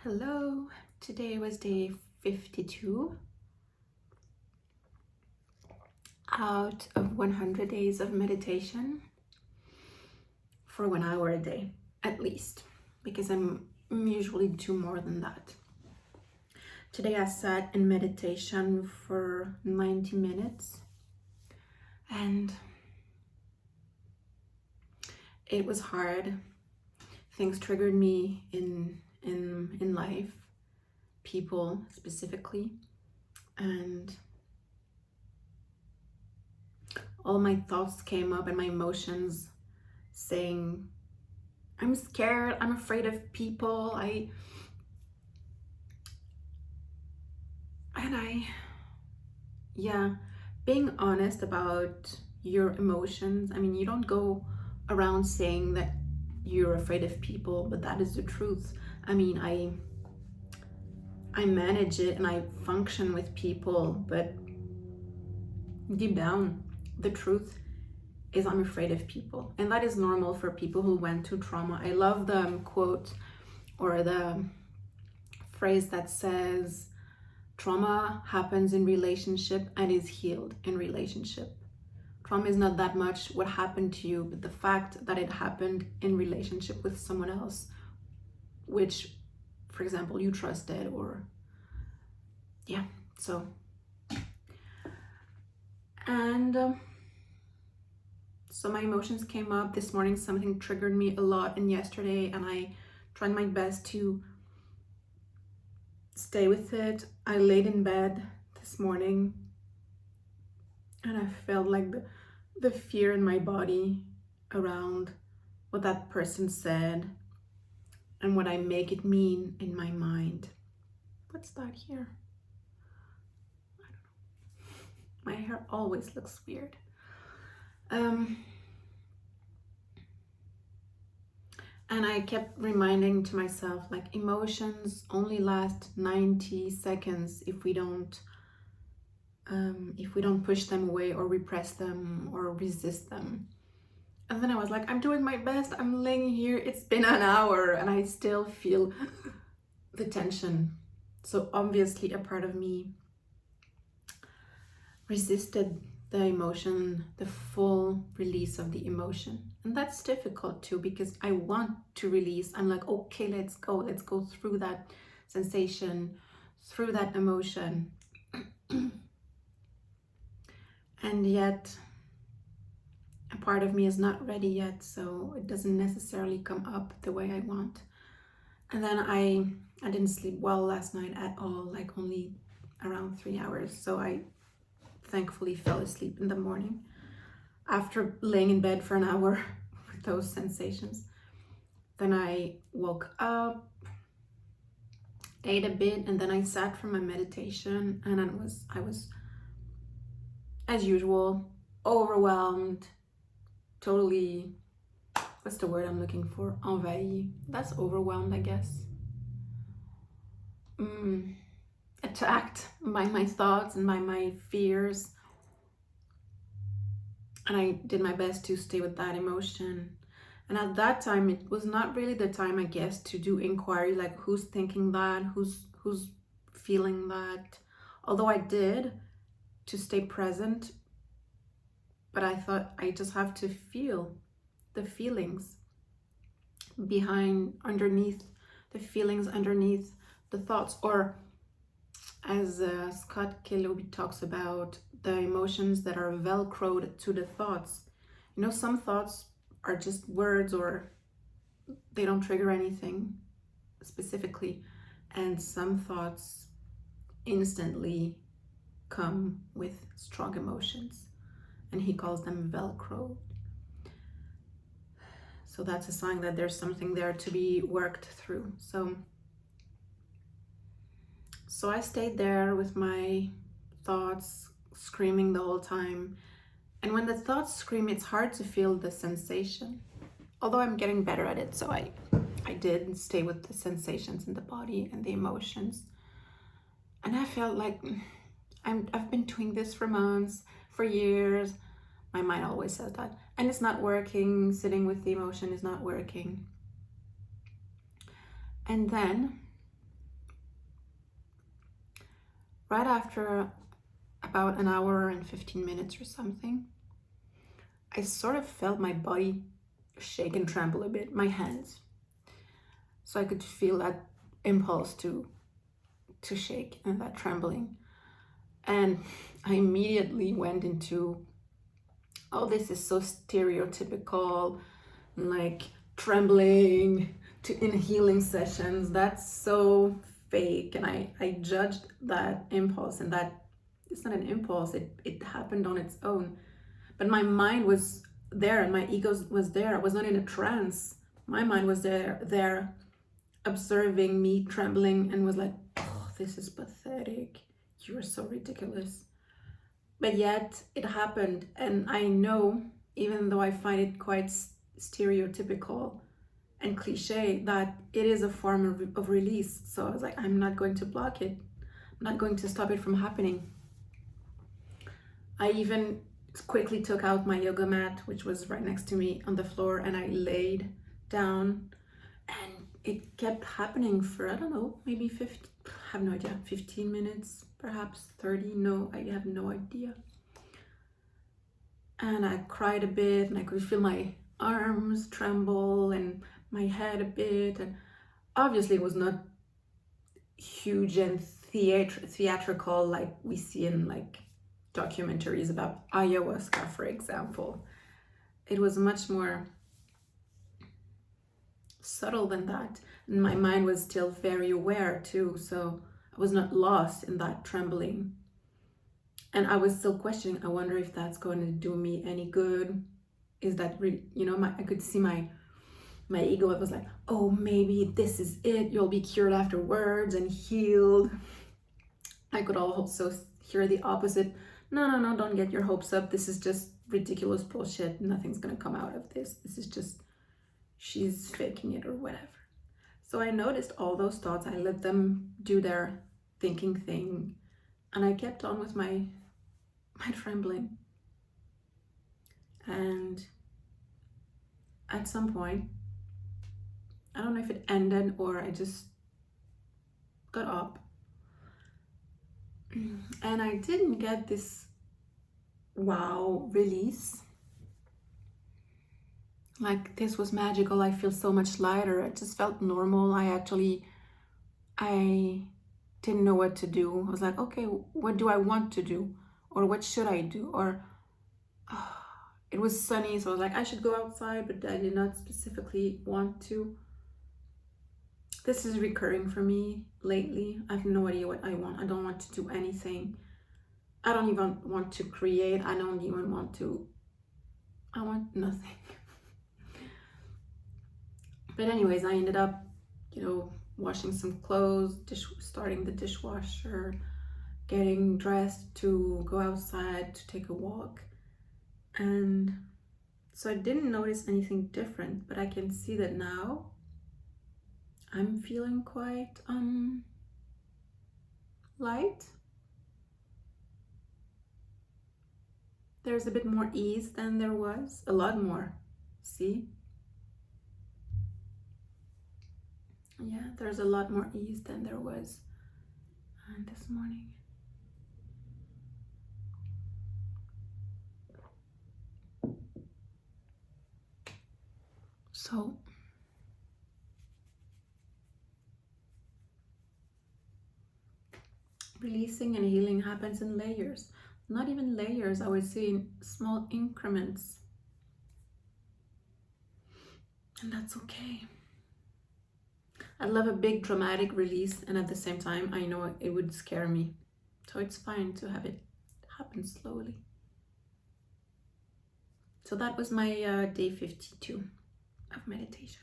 Hello, today was day 52 out of 100 days of meditation for 1 hour a day, at least, because I'm usually do more than that. Today I sat in meditation for 90 minutes and it was hard. Things triggered me in life, people specifically, and all my thoughts came up and my emotions saying, I'm scared, I'm afraid of people, being honest about your emotions. I mean, you don't go around saying that you're afraid of people, but that is the truth. I mean, I manage it and I function with people, but deep down, the truth is I'm afraid of people. And that is normal for people who went through trauma. I love the quote or the phrase that says, trauma happens in relationship and is healed in relationship. Trauma is not that much what happened to you, but the fact that it happened in relationship with someone else, which, for example, you trusted, or so. And so my emotions came up this morning. Something triggered me a lot and yesterday, and I tried my best to stay with it. I laid in bed this morning and I felt like the fear in my body around what that person said and what I make it mean in my mind. What's that here? I don't know. My hair always looks weird. And I kept reminding to myself, like, emotions only last 90 seconds if we don't push them away or repress them or resist them. And then I was like, I'm doing my best. I'm laying here. It's been an hour and I still feel the tension. So obviously a part of me resisted the emotion, the full release of the emotion. And that's difficult too, because I want to release. I'm like, okay, let's go through that sensation, through that emotion. And yet a part of me is not ready yet, so it doesn't necessarily come up the way I want. And then I didn't sleep well last night at all, like only around 3 hours. So I thankfully fell asleep in the morning after laying in bed for an hour with those sensations. Then I woke up, ate a bit, and then I sat for my meditation, and I was as usual, overwhelmed, totally, what's the word I'm looking for? Envahi. That's overwhelmed, I guess. Attacked by my thoughts and by my fears. And I did my best to stay with that emotion. And at that time, it was not really the time, I guess, to do inquiry, like who's thinking that, who's feeling that. Although I did, to stay present, but I thought I just have to feel the feelings underneath the thoughts, or as Scott Kiloby talks about, the emotions that are velcroed to the thoughts. You know, some thoughts are just words or they don't trigger anything specifically, and some thoughts instantly come with strong emotions, and he calls them velcro. So that's a sign that there's something there to be worked through. So I stayed there with my thoughts screaming the whole time. And when the thoughts scream, it's hard to feel the sensation. Although I'm getting better at it, so I did stay with the sensations in the body and the emotions. And I felt like I've been doing this for months, for years. My mind always says that. And it's not working. Sitting with the emotion is not working. And then right after about an hour and 15 minutes or something, I sort of felt my body shake and tremble a bit, my hands. So I could feel that impulse to shake and that trembling. And I immediately went into, oh, this is so stereotypical, like trembling in healing sessions. That's so fake. And I judged that impulse, and that it's not an impulse, it happened on its own. But my mind was there and my ego was there. I was not in a trance. My mind was there observing me trembling and was like, oh, this is pathetic. You are so ridiculous. But yet it happened, and I know, even though I find it quite stereotypical and cliche, that it is a form of release. So I was like, I'm not going to block it. I'm not going to stop it from happening. I even quickly took out my yoga mat, which was right next to me on the floor, and I laid down, and it kept happening for, I don't know, maybe 50, I have no idea, 15 minutes, perhaps 30, no, I have no idea. And I cried a bit, and I could feel my arms tremble and my head a bit, and obviously it was not huge and theatrical like we see in like documentaries about ayahuasca, for example. It was much more subtle than that. And my mind was still very aware too, so I was not lost in that trembling. And I was still questioning, I wonder if that's going to do me any good. Is that really, I could see my ego. It was like, oh, maybe this is it. You'll be cured afterwards and healed. I could also hear the opposite. No, don't get your hopes up. This is just ridiculous bullshit. Nothing's going to come out of this. This is just, she's faking it or whatever. So I noticed all those thoughts. I let them do their thinking thing. And I kept on with my trembling. And at some point, I don't know if it ended or I just got up. And I didn't get this wow release. Like, this was magical. I feel so much lighter. It just felt normal. I didn't know what to do. I was like, okay, what do I want to do? Or what should I do? Or it was sunny, so I was like, I should go outside, but I did not specifically want to. This is recurring for me lately. I have no idea what I want. I don't want to do anything. I don't even want to create. I don't even want to. I want nothing. But anyways, I ended up, washing some clothes, starting the dishwasher, getting dressed to go outside to take a walk. And so I didn't notice anything different, but I can see that now I'm feeling quite light. There's a bit more ease than there was, a lot more. See? Yeah, there's a lot more ease than there was this morning. So releasing and healing happens in layers. Not even layers, I would say in small increments. And that's okay. I love a big dramatic release, and at the same time, I know it would scare me. So it's fine to have it happen slowly. So that was my day 52 of meditation.